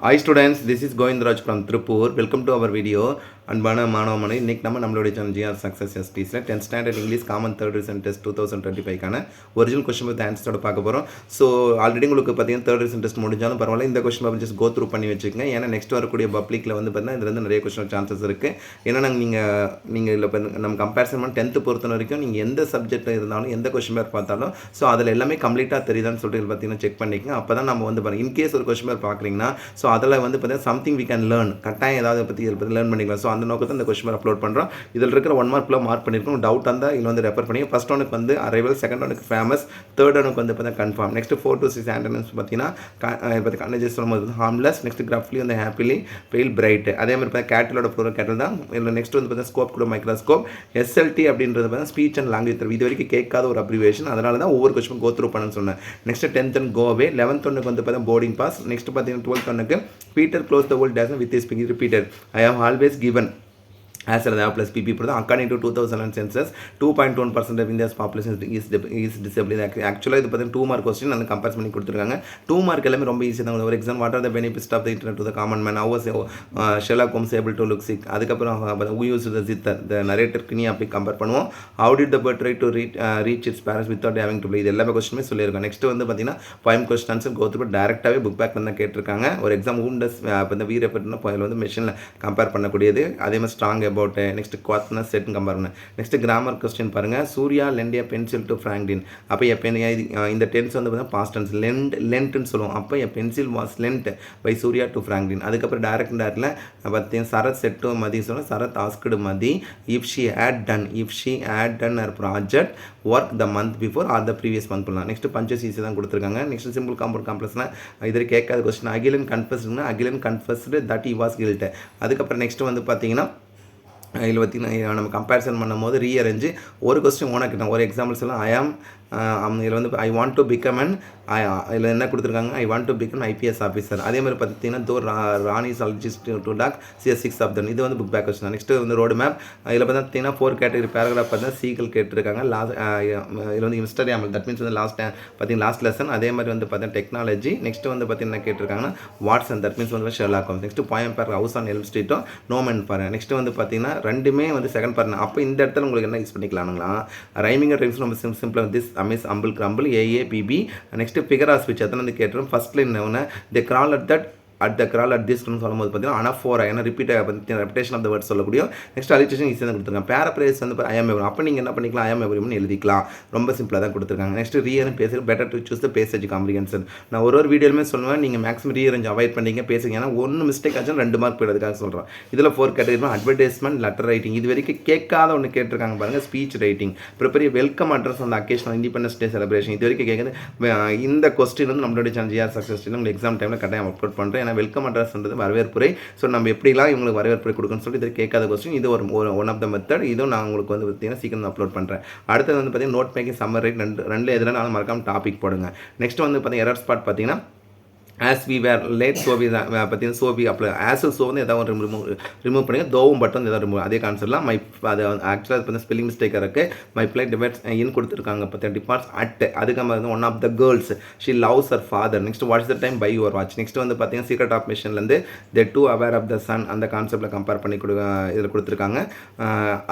Hi students, this is Govindraj from Tripur. Welcome to our video. அன்பான மாணவமனை இன்றைக்கி நம்மளுடைய சேனல் ஜிஆர் சக்ஸஸ் எஸ்பிஸில் 10th standard English common third reason test 2025க்கான original question paper ஆன்சர்ஸோட பார்க்க போகிறோம். ஸோ ஆல்ரெடி உங்களுக்கு பார்த்தீங்கன்னா தேர்ட் ரீசன் டெஸ்ட் முடிஞ்சாலும் பரவாயில்ல, இந்த question paper just go through பண்ணி வச்சுக்கோங்க. ஏன்னா நெக்ஸ்ட் வரக்கூடிய பப்ளிக்கில் வந்து பார்த்தீங்கன்னா இதில் வந்து நிறைய கொஸ்டின் சான்சஸ் இருக்குது. ஏன்னா நீங்கள் இதில் நம்ம கம்பேரிசன் பண்ணி 10th பொறுத்த வரைக்கும் நீங்கள் எந்த சப்ஜெக்ட்டில் இருந்தாலும் எந்த கொஸ்டின் பேப்பர் பார்த்தாலும் ஸோ அதில் எல்லாமே கம்ப்ளீட்டாக தெரியுதான்னு சொல்லிட்டு பார்த்தீங்கன்னா செக் பண்ணிக்கோங்க. அப்போ தான் நம்ம வந்து பாருங்கள் இன்கேஸ் ஒரு கொஸ்டின் பேப்பர் பார்க்குறீங்கன்னா ஸோ அதில் வந்து பார்த்தீங்கன்னா சம்திங் வி கேன் லேர்ன், கட்டாயம் ஏதாவது பற்றி இதை பற்றி லேர்ன் பண்ணிக்கலாம். ஸோ அந்த நோக்கத்தை இந்த கொஸ்டின் அப்லோட் பண்ணுறோம். இதில் இருக்கிற 1 மார்க்கில் மார்க் பண்ணியிருக்கோம். டவுட் இருந்தால் இதில் வந்து ரெஃபர் பண்ணி ஃபர்ஸ்ட் ஒனுக்கு வந்து அரைவல், செகண்ட் ஒனுக்கு ஃபேமஸ், தேர்ட் ஒனுக்கு வந்து பார்த்தீங்கன்னா கன்ஃபார்ம். நெக்ஸ்ட் 4 to 6 ஆண்டனம்ஸ் பார்த்தீங்கன்னா கண்டேஜஸ் சொல்லும்போது ஹார்ம்லெஸ், நெக்ஸ்ட் கிராஃப்லி வந்து ஹாப்பிலி, பெயில் பிரைட். அதே மாதிரி பார்த்தா கேட்டலோட ப்ளூரல் கேட்டல் தான். இதில் நெக்ஸ்ட் வந்து பார்த்தீங்கன்னா ஸ்கோப் கூட மைக்ரோஸ்கோப். எஸ்எல்டி அப்படின்றது பார்த்தீங்கன்னா ஸ்பீச் அண்ட் லாங்குவேஜ் தெரப்பி. இது வரைக்கும் கேட்காத ஒரு அப்ரிவேஷன், அதனால தான் ஒவ்வொரு கொஸ்டின் கோ த்ரூ பண்ணணும்னு சொன்னேன். நெக்ஸ்ட் 10th அண்ட் கோவே. 11th ஒனுக்கு வந்து பார்த்தீங்கன்னா போர்டிங் பாஸ். நெக்ஸ்ட் பார்த்தீங்கன்னா 12th ஒனுக்கு Peter close the world days with speaking repeated I have always given as well as plus PP according to 2011 census 2.1% of India's population is disabled. Actually இது பார்த்தீங்கன்னா 2 mark question நான் compare பண்ணி கொடுத்துருக்காங்க. 2 mark எல்லாமே ரொம்ப ஈஸியாக தான். ஒரு exam what are the benefits of the internet to the common man, how was Sherlock Holmes able to look sick. அதுக்கப்புறம் who used the zither, the narrator கினி அப்படி கம்பேர் பண்ணுவோம். how did the bird try to reach its parents without having to play. இது எல்லாமே கொஸ்டினுமே சொல்லியிருக்கோம். Next வந்து பார்த்தீங்கன்னா poem question answer go through டேரெக்டாகவே புக் பேக் தான் கேட்டிருக்காங்க. ஒரு எக்ஸாம் ஊண்டஸ் இப்போ வீர பற்றின போயில் வந்து மெஷினில் கம்பேர் பண்ணக்கூடியது. அதே மாதிரி ஸ்ட்ராங் அபவுட். நெக்ஸ்ட் குவாத்னா செட்னு கம்பேர் பண்ண. நெக்ஸ்ட் கிராமர் கொஸ்டின் பாருங்கள். Surya lend a pencil to Franklin. அப்போ இந்த டென்ஸ் வந்து பார்த்தீங்கன்னா பாஸ்ட் டென்ஸ் லென்ட்னு சொல்லுவோம். அப்போ a pencil was lent by Surya to Franklin. அதுக்கப்புறம் டேரக்டில் பார்த்தீங்கன்னா சரத் செட் டு மதி சொல்லுவோம். Sarath asked Mathi if she had done her project work the month before or the previous month பண்ணலாம். நெக்ஸ்ட் பஞ்சஸ் ஈஸி தான் கொடுத்துருக்காங்க. நெக்ஸ்ட் சிம்பிள் காம்பவுண்ட் காம்ப்ளெக்ஸ்னா இது கேட்காத question. Akilan confused that he was killed. அதுக்கப்புறம் நெக்ஸ்ட் வந்து பார்த்தீங்கன்னா இதில் பார்த்திங்கன்னா நம்ம கம்பேரிசன் பண்ணும்போது ரீஅரேஞ்சு ஒரு கொஸ்டின் ஓனாக்கிட்டோம். ஒரு எக்ஸாம்பிள் சொல்லலாம். இதில் வந்து I want to become and இதில் என்ன கொடுத்துருக்காங்க, I want to become IPS officer. அதே மாதிரி பார்த்தீங்கன்னா தோ ராணி சாலஜிஸ்ட் டு டாக் சிஎஸ் 6 ஆஃப் தன். இது வந்து புக் பேக் கொஸ்டின். நெக்ஸ்ட் வந்து ரோடு மேப். இதில் பார்த்தீங்கன்னா 4 கேட்டகரி பேராகிராஃப் பார்த்தீங்கன்னா சீக்கிரம் கேட்டிருக்காங்க. இதில் வந்து இன்ஸ்டாகிராம் தட் மீன்ஸ் வந்து லாஸ்ட் லெசன். அதே மாதிரி வந்து பார்த்தீங்கன்னா டெக்னாலஜி. நெக்ஸ்ட் வந்து பார்த்தீங்கன்னா கேட்டிருக்காங்கன்னா வாட்ஸன் தட் மீன்ஸ் வந்து ஷெர்லாக் ஹோம்ஸ். நெக்ஸ்ட் போயம் பேர் ஹவுஸ் ஆன் எல்ம் ஸ்ட்ரீட்டும் நோமன் பாருங்க. நெக்ஸ்ட் வந்து பார்த்தீங்கன்னா ரெண்டுமே வந்து செகண்ட் பாருங்க. அப்போ இந்த இடத்துல உங்களுக்கு என்ன யூஸ் பண்ணிக்கலாம்ங்களா, ரைமிங் ரைம்ஸ் நம்ம சிம்பிளாக this amiss amble crumble AABB. Next figure of speech எத்தனை வந்து கேட்டுரும். ஃபர்ஸ்ட் லைன் ஒன்று the crawl at the crawl at திஸ்ன்னு சொல்லும்போது பார்த்தீங்கன்னா அனஃபோரா, ஏன்னா ரெப்பிட்டேஷன் ஆஃப் த வேர்ட் சொல்லக்கூடிய. நெக்ஸ்ட் அலிட்டேஷன் ஈஸியாக தான் கொடுத்துருக்காங்க. பேரப்ரைஸ் வந்து ஐஎம் எவரும். அப்போ நீங்கள் என்ன பண்ணிக்கலாம், ஐஎம் எவரிம்னு எழுதிக்கலாம். ரொம்ப சிம்பிளாக தான் கொடுத்துருக்காங்க. நெக்ஸ்ட் ரீஅரேஞ்ச் பேசுறது better to choose the passage comprehension. நான் ஒரு வீடியோலுமே சொல்லுவேன் நீங்கள் மேக்ஸிமம் ரீஅரேஞ்ச் அவாய்ட் பண்ணிங்க பேசுங்க. ஏன்னா ஒன்று மிஸ்டேக் ஆச்சுன்னா 2 மார்க் போயிடுறதுக்காக சொல்கிறேன். இதில் 4 கேட்டகரி அட்வர்டைஸ்மெண்ட், லெட்டர் ரைட்டிங். இது வரைக்கும் கேட்காத ஒன்று கேட்டிருக்காங்க பாருங்கள். Speech writing, prepare welcome address அந்த அக்கேஷனல் இண்டிபெண்டன்ஸ் டே செலிப்ரேஷன். இது வரைக்கும் கேட்குறது. இந்த கொஸ்டின் வந்து நம்மளுடைய சேனல் ஜிஆர் சக்ஸஸ் உங்களுக்கு எக்ஸாம் டைமில் கட்டாயம் அப்லோட் பண்ணுறேன். ஏன்னா வெல்கம் அட்ரஸ் வரவேற்புரை. ஸோ நம்ம எப்படிலாம் இவங்களுக்கு வரவேற்புரை கொடுக்கணும்னு சொல்லி இதை கேட்காத கொஸ்டின். இது ஒரு ஒன் ஆஃப் த மெத்தட். இதுவும் நான் உங்களுக்கு வந்து பார்த்தீங்கன்னா சீக்கிரம் அப்லோட் பண்ணுறேன். அடுத்தது வந்து பார்த்தீங்கன்னா நோட் மேக்கிங் சம்மர் ரைட் ரெண்டு எதுனாலும் மறக்காம டாபிக் போடுங்க. நெக்ஸ்ட் வந்து பார்த்தீங்கன்னா எரர் ஸ்பாட் பார்த்தீங்கன்னா ஆஸ் வி வேர் லேட் சோவி பார்த்தீங்கன்னா சோவி அப்ளை ஆஸ் சோ வந்து எதாவது ரிமூவ் பண்ணி தோவும் பட்டன் எதாவது ரிமூவ். அதே கான்செப்ட்லாம் மை அது ஆக்சுவலாக பார்த்தீங்கன்னா ஸ்பெல்லிங் மிஸ்டேக்காக இருக்குது. மை ஃப்ளைட் டிபேட்ஸ் இன் கொடுத்துருக்காங்க. பார்த்தீங்கன்னா டிபார்ட்ஸ் அட். அதுக்கப்புறம் வந்து one of the girls she loves her father. Next what's the time by your watch. Next வந்து பார்த்தீங்கன்னா சீக்ரெட் ஆஃப் மிஷன்லேருந்து the two aware of the sun அந்த கான்செப்டில் கம்பேர் பண்ணி இதில் கொடுத்துருக்காங்க.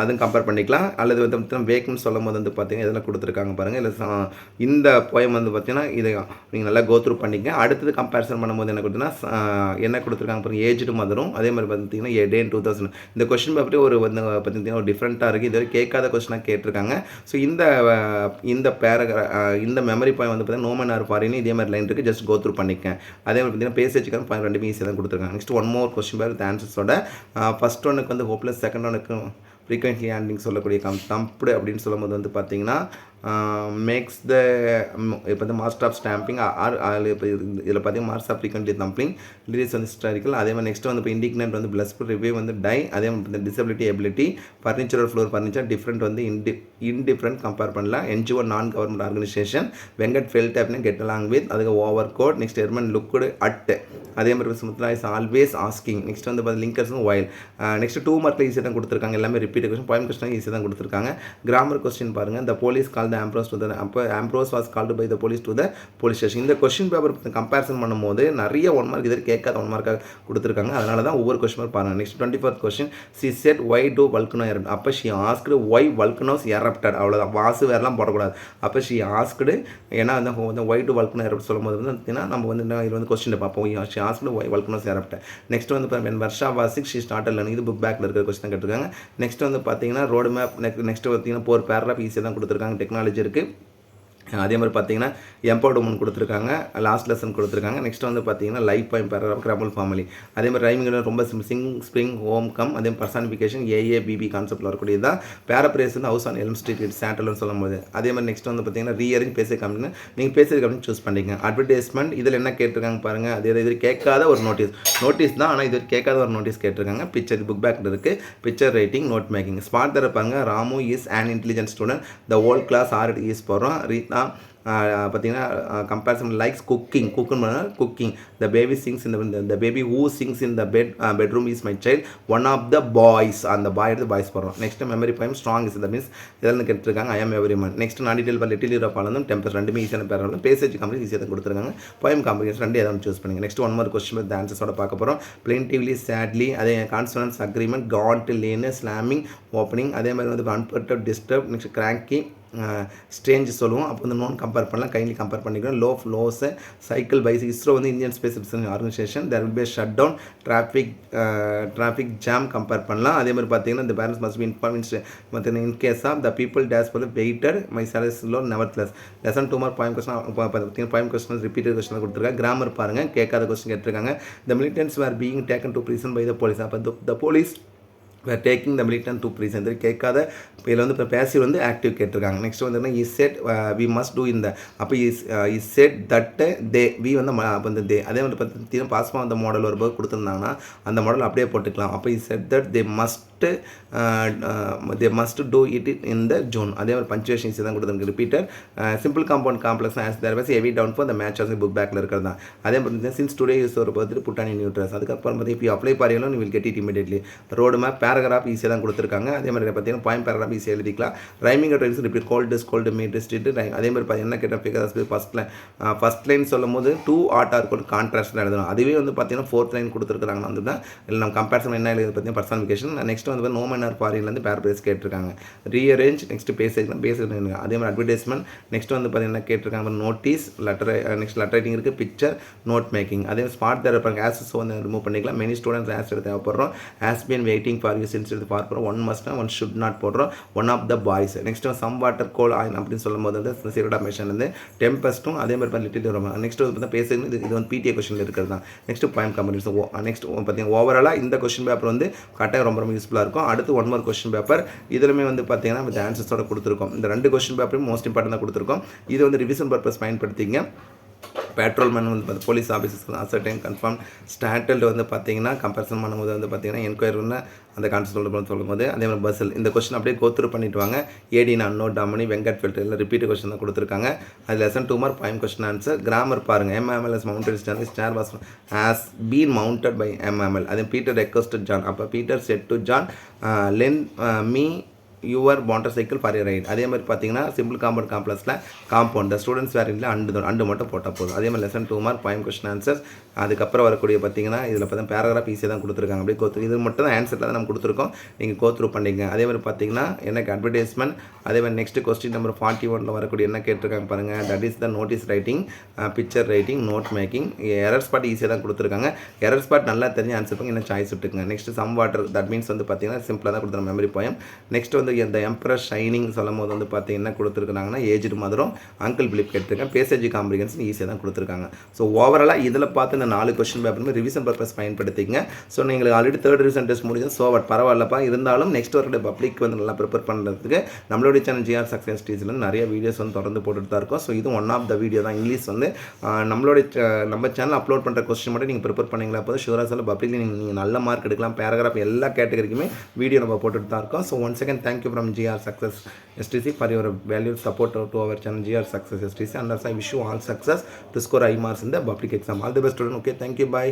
அதுவும் கம்பேர் பண்ணிக்கலாம். அல்லது வந்து பார்த்தீங்கன்னா வேக்னு சொல்லும் போது வந்து பார்த்தீங்கன்னா இதெல்லாம் கொடுத்துருக்காங்க பாருங்கள். இல்லை இந்த போயம் வந்து பார்த்தீங்கன்னா இதை நீங்கள் நல்லா கோத்ரூ பண்ணிக்க. அடுத்தது கம்பேரிசன் பண்ணும்போது என்ன என்ன கொடுத்துருக்காங்க பாருங்கள். ஏஜ்டு மதரும். அதே மாதிரி பார்த்தீங்கன்னா ஏ டே இன் 2000. இந்த கொஸ்டின் பேப்பரே ஒரு வந்து பார்த்தீங்கன்னா ஒரு டிஃப்ரெண்ட்டாக இருக்குது. இதுவரை கேட்காத கொஸ்டினாக கேட்டிருக்காங்க. ஸோ இந்த இந்த மெமரி பாயிண்ட் வந்து பார்த்தீங்கன்னா நோமன் ஆர் ஃபாரின் இதே மாதிரி லைன் இருக்குது. ஜஸ்ட் கோத்ரூ பண்ணிக்கேன். அதே மாதிரி பார்த்தீங்கன்னா பேசேஜுக்கான பாயிண்ட் ரெண்டுமே ஈஸியாக தான் கொடுத்துருக்காங்க. Next one more question paper ஆன்சர்ஸோட ஃபர்ஸ்ட் ஒனுக்கு வந்து ஹோப்லெஸ், செகண்ட் ஒனுக்கு ஃப்ரீக்வென்ட்லி ஹேண்ட்லிங் சொல்லக்கூடிய தம்பு அப்படின்னு சொல்லும்போது வந்து பார்த்தீங்கன்னா மேக்ஸ் த இப்போ வந்து மாஸ்டர் ஆஃப் ஸ்டாம்பிங் இதில் பார்த்தீங்கன்னா master of frequently thumping lyrics வந்து ஹிஸ்டாரிக்கல். அதே மாதிரி நெக்ஸ்ட் வந்து இப்போ இண்டிக்னன்ட் வந்து பிளஸ்ஃபுல் ரிவ்யூ வந்து டை. அதே மாதிரி disability ability furniture floor furniture different வந்து இன்டிஃப்ரெண்ட் கம்பேர் பண்ணலாம். NGO non government organization Venkat felt அப்படின்னு கெட் அலாங் வித். அதுக்கு over coat. Next Herman looked at. அதே மாதிரி Sumithra is always asking. Next வந்து பார்த்து லிங்கர்ஸ் ஒயில். நெக்ஸ்ட் 2 மார்க்கில் ஈஸியாக தான் கொடுத்துருக்காங்க. எல்லாமே ரிப்பீட் கொஸ்டின். பாயிண்ட் கொஸ்டின் ஈஸியாக தான் கொடுத்துருக்காங்க. கிராமர் கொஸ்டின் பாருங்கள். The police call called the Ambrose to the Ambrose was called by the police to the police station. இந்த கொஸ்டின் பேப்பர் கம்பேரிசன் பண்ணும்போது நிறைய 1 மார்க் இது கேட்காத 1 மார்க்காக கொடுத்துருக்காங்க. அதனால தான் ஒவ்வொரு கொஸ்டின் பேப்பர் பாருங்கள். Next 24th question, she said why do volcano erupt. அப்போ she asked why volcanoes erupted. அவ்வளோதான், வாசு வேறெல்லாம் போடக்கூடாது. அப்போ she asked, ஏன்னா வந்து why do volcano erupt சொல்லும்போது வந்து பார்த்தீங்கன்னா நம்ம வந்து இது வந்து கொஸ்டின் பார்ப்போம். she asked why volcanoes erupted. Next வந்து when Varsha was sick she started learning. இது புக் பேக்கில் இருக்கிற கொஸ்டின் கேட்டிருக்காங்க. நெக்ஸ்ட் வந்து பார்த்தீங்கன்னா ரோடு மேப். நெக்ஸ்ட் பார்த்தீங்கன்னா 4 பேராகிராஃப் ஈஸியாக தான் கொடுத்துருக்காங்க. டெக்னாலஜி இருக்குது. அதே மாதிரி பார்த்தீங்கன்னா எம்பவர்ட் உமன் கொடுத்துருக்காங்க. லாஸ்ட் லெசன் கொடுத்துருக்காங்க. நெக்ஸ்ட் வந்து பார்த்தீங்கன்னா லைஃப் பாயிண்ட் பேராகிராஃப் கிராமல் ஃபார்மலி. அதே மாதிரி ரைமிங் ரொம்ப சிங் ஸ்ப்ரிங் ஹோம் கம். அதே மாதிரி பர்சானிஃபிகேஷன் ஏஏபிபி கான்செப்ட்டில் வரக்கூடியது தான். பேராப்ரேஸ் வந்து ஹவுஸ் ஆன் எல்ம் ஸ்ட்ரீட் சேட்டல்னு சொல்லும்போது. அதே மாதிரி நெக்ஸ்ட் வந்து பார்த்தீங்கன்னா ரீஅரேஞ்ச் பேசிக் கம்பெனி. நீங்கள் பேசிக் கம்பெனி சூஸ் பண்ணிங்க. அட்வர்டைஸ்மெண்ட் இதில் என்ன கேட்டிருக்காங்க பாருங்கள். அதே இது கேட்காத ஒரு நோட்டீஸ் தான், ஆனால் இது கேட்காத ஒரு நோட்டீஸ் கேட்டிருக்காங்க. பிக்சர் புக் பேக்கில் இருக்குது. Picture writing note making. Smart தர பாருங்க. Ramu is an intelligent student. The whole class are is போடுறோம். ரீதா பார்த்தீங்கன்னா comparison likes cooking. The baby sings இந்த baby who sings in the bedroom is my child one of the boys. அந்த boy எடுத்து boys போடுறோம். Next memory poem strong is the means இதெல்லாம் கேட்டிருக்காங்க. I am every man. Next நான் detail பண்ண little hero பாலம் temper ரெண்டுமே ஈஸியான பேர். பேசேஜ் கம்பெனி ஈஸியாக தான் கொடுத்துருக்காங்க. பாயம் காம்பினேஷன் ரெண்டு எதாவது சூஸ் பண்ணுங்க. நெக்ஸ்ட் 1 more கொஸ்டின் வித் ஆன்சர்ஸோட பார்க்க போகிறோம். பிளென்டிவ்லி சேட்லி, அதே கான்சனன்ஸ் அக்ரிமெண்ட், காட் லேனு ஸ்லாமிங் ஓப்பனிங். அதே மாதிரி வந்து அன்பர்டப் டிஸ்டர்ப். நெக்ஸ்ட் கிராங்கி ஸ்ட்ரேஞ்ச் சொல்லுவோம். அப்போ வந்து நோன் கம்பேர் பண்ணலாம். கைண்ட்லி கம்பேர் பண்ணிக்கிறோம். லோஸு சைக்கிள் பைஸ். இஸ்ரோ வந்து Indian space research organisation. There will be shut down. Traffic jam compare பண்ணலாம். அதே மாதிரி பார்த்தீங்கன்னா இந்த பேரண்ட்ஸ் மஸ்ட் பி இன்ஃபார்ம் பார்த்தீங்கன்னா in case of the people days for waited my salaries low never plus. Lesson 2 more point question பார்த்தீங்கன்னா point question repeated question கொடுத்துருக்காங்க. Grammar பாருங்கள். கேட்காத கொஸ்டின் கேட்டிருக்காங்க. The militants were being taken to prison by the police. அப்போ the police were taking the militant to prison. கேட்காத இதில் வந்து இப்போ பேசிவ் வந்து ஆக்டிவ் கேட்டிருக்காங்க. நெக்ஸ்ட் வந்து is said we must do இந்த. அப்போ is said that they we வந்து அப்போ இந்த தே. அதே மாதிரி பார்த்தீங்கன்னா பாஸ்மா அந்த மாடல் ஒரு புக் கொடுத்துருந்தாங்கன்னா அந்த மாடல் அப்படியே போட்டுக்கலாம். அப்போ is said that they must do it in the zone. அதே மாதிரி பஞ்சுவேஷன் தான் கொடுத்துருக்கு. Repeated simple compound complex as there was heavy down for the match of book பேக்கில் இருக்கிறது தான். அதே மாதிரி சின்ஸ் டுடே யூஸ் ஒரு பார்த்துட்டு புட் ஆன் நியூட்ரஸ். அதுக்கப்புறம் இப்போ அப்ளை பாருங்களும் நீ will get it immediately. Road map paragraph ஈஸியாக தான் கொடுத்துருக்காங்க. அதே மாதிரி பார்த்தீங்கன்னா பாயிண்ட் பேராகிராஃப் ஈஸியாக எழுதிக்கலாம். Rhyming trains repeat cold meet street. அதே மாதிரி பார்த்தீங்கன்னா என்ன கேட்டால் ஃபிகர் ஃபஸ்ட் லைன் சொல்லும் போது 2 ஆர்ட் கான்ட்ராஸ்ட் எழுதணும். அதுவே வந்து பார்த்தீங்கன்னா 4th லைன் கொடுத்துருக்காங்க. வந்து தான் இல்லை நம்ம கம்பேரிசன் என்ன எழுதி பார்த்தீங்கன்னா பர்சானிஃபிகேஷன். நெக்ஸ்ட் வந்து நோமனர் ஃபாரின்லேருந்து பேராபிரேஸ் கேட்டிருக்காங்க. Rearrange next passage. அதே மாதிரி அட்வர்டைஸ்மெண்ட். நெக்ஸ்ட் வந்து பார்த்தீங்கன்னா கேட்டிருக்காங்க notice letter. Next letter writing இருக்குது. Picture note making. அதே ஸ்மார்ட் தர இருப்பாங்க. ஆஸஸ் வந்து ரிமூவ் பண்ணிக்கலாம். மெனி ஸ்டூடெண்ட்ஸ் ஆஸ் எடுத்து தேவைப்படுறோம். Has been waiting for you since எடுத்து பார்க்குறோம். 1 must 1 should not போடுறோம். One of the boys. Next some water coal oil அப்படின்னு சொல்லும் போது வந்து சீரோடா மெஷன் வந்து டெம்பஸ்ட்டும் அதே மாதிரி லிட்டில் வரும். நெக்ஸ்ட் வந்து பார்த்தா பேசுறது இது வந்து பிடிஏ கொஸ்டின் இருக்கிறது தான். Next point companies. நெக்ஸ்ட் பார்த்தீங்கன்னா ஓவராலாக இந்த கொஸ்டின் பேப்பர் வந்து கட்டாயம் ரொம்ப யூஸ்ஃபுல்லாக இருக்கும். அடுத்து 1 more கொஸ்டின் பேப்பர். இதுலையுமே வந்து பார்த்தீங்கன்னா வித் ஆன்சர்ஸோட கொடுத்துருக்கோம். இந்த 2 கொஸ்டின் பேப்பரும் மோஸ்ட் இம்பார்ட்டன் தான் கொடுத்துருக்கோம். இது வந்து ரிவிஷன் பர்பஸ் பயன்படுத்திங்க. பேட்ரோல்மேன் வந்து போலீஸ் ஆஃபீஸர்ஸ் அசர்டைன் கன்ஃபார்ம் ஸ்டாண்டர்ட் வந்து பார்த்தீங்கன்னா கம்பேரிசன் பண்ணும்போது வந்து பார்த்தீங்கன்னா என்கொயரின்னு அந்த கான்செப்ட் சொல்லும்போது அதே மாதிரி பஸ்ஸில் இந்த கொஸ்டின் அப்படியே கோத்ரூ பண்ணிட்டு வாங்க. ஏடின் அன்னோ டாமனி வெங்கட் ஃபில்டர் இல்லை ரிப்பீட் கொஸ்டின் தான் கொடுத்துருக்காங்க. அது lesson 2 more point question answer. Grammar பாருங்கள். MMLS mounted star was has been mounted by MML. அதே பீட்டர் ரெக்வஸ்டட் ஜான். அப்போ Peter said to John lend me your motorcycle for ride. அதே மாதிரி பார்த்தீங்கன்னா simple compound காம்ப்ளெக்ஸில் compound the students were இல்லை and மட்டும் போட்டால் போதும். அதே மாதிரி lesson 2 more point question answers. அதுக்கப்புறம் வரக்கூடிய பார்த்தீங்கன்னா இதில் பார்த்தீங்கன்னா பேராகிராஃப் ஈஸியாக தான் கொடுத்துருக்காங்க. அப்படியே கோத்ரூ இது மட்டும் தான் ஆன்சரில் தான் நம்ம கொடுத்துருக்கோம். நீங்கள் கோத்ரூ பண்ணிங்க. அதே மாதிரி பார்த்தீங்கன்னா எனக்கு அட்வர்டைஸ்மெண்ட். அதே மாதிரி நெக்ஸ்ட் கொஸ்டின் நம்பர் 41 வரக்கூடிய என்ன கேட்டிருக்காங்க பாருங்கள். That is the notice writing, picture writing, note making. Error spot ஈஸியாக தான் கொடுத்துருக்காங்க. எரர் ஸ்பாட் நல்லா தெரிஞ்சு ஆன்சர் பண்ணி என்ன சாய்ஸ் விட்டுக்குங்க. Next some water. That means வந்து பார்த்தீங்கன்னா சிம்பிளாக தான் கொடுத்துருங்க மெமரி போயம். நெக்ஸ்ட் வந்து இந்த எம்பரர் ஷைனிங் சொல்லும் போது வந்து பார்த்தீங்கன்னா கொடுத்துருக்காங்கன்னா ஏஜ்டு மதரும் அங்கிள் பிலிப் கேட்டிருக்கேன். பேசேஜ் காம்ப்ரிஹென்ஷன் ஈஸியாக தான் கொடுத்துருக்காங்க. ஸோ ஓவராலாக இதில் பார்த்து இந்த 4 கொஸ்டின் பேப்பருமே ரிவிஷன் பர்பஸ் பயன்படுத்திங்க. ஸோ நீங்கள் ஆல்ரெடி 3rd ரிவிஷன் டெஸ்ட் முடிஞ்சு ஸோ பட் பரவாயில்லப்பா. இருந்தாலும் நெக்ஸ்ட் வரக்கூடிய பப்ளிக் வந்து நல்லா ப்ரிப்பேர் பண்ணுறதுக்கு நம்மளுடைய சேனல் ஜிஆர் சக்ஸஸ் டீச்சில் நிறைய வீடியோஸ் வந்து தொடர்ந்து போட்டுட்டு தான் இருக்கும். ஸோ இது ஒன் ஆஃப் த வீடியோ தான். இங்கிலீஷ் வந்து நம்ம சேனல் அப்லோட் பண்ணுற கொஸ்டின் மட்டும் நீங்கள் ப்ரிப்பேர் பண்ணிங்களா போது ஷூராக சொல்ல பப்ளிக் நீங்கள் நல்ல மார்க் எடுக்கலாம். பேராகிராஃப் எல்லா கேட்டகரிக்குமே வீடியோ நம்ம போட்டுட்டு தான் இருக்கோம். So once again thank you from GR Success STC for your valued support to our channel GR Success STC, and also I wish you all success to score high marks in the public exam. All the best students. Okay, thank you, bye.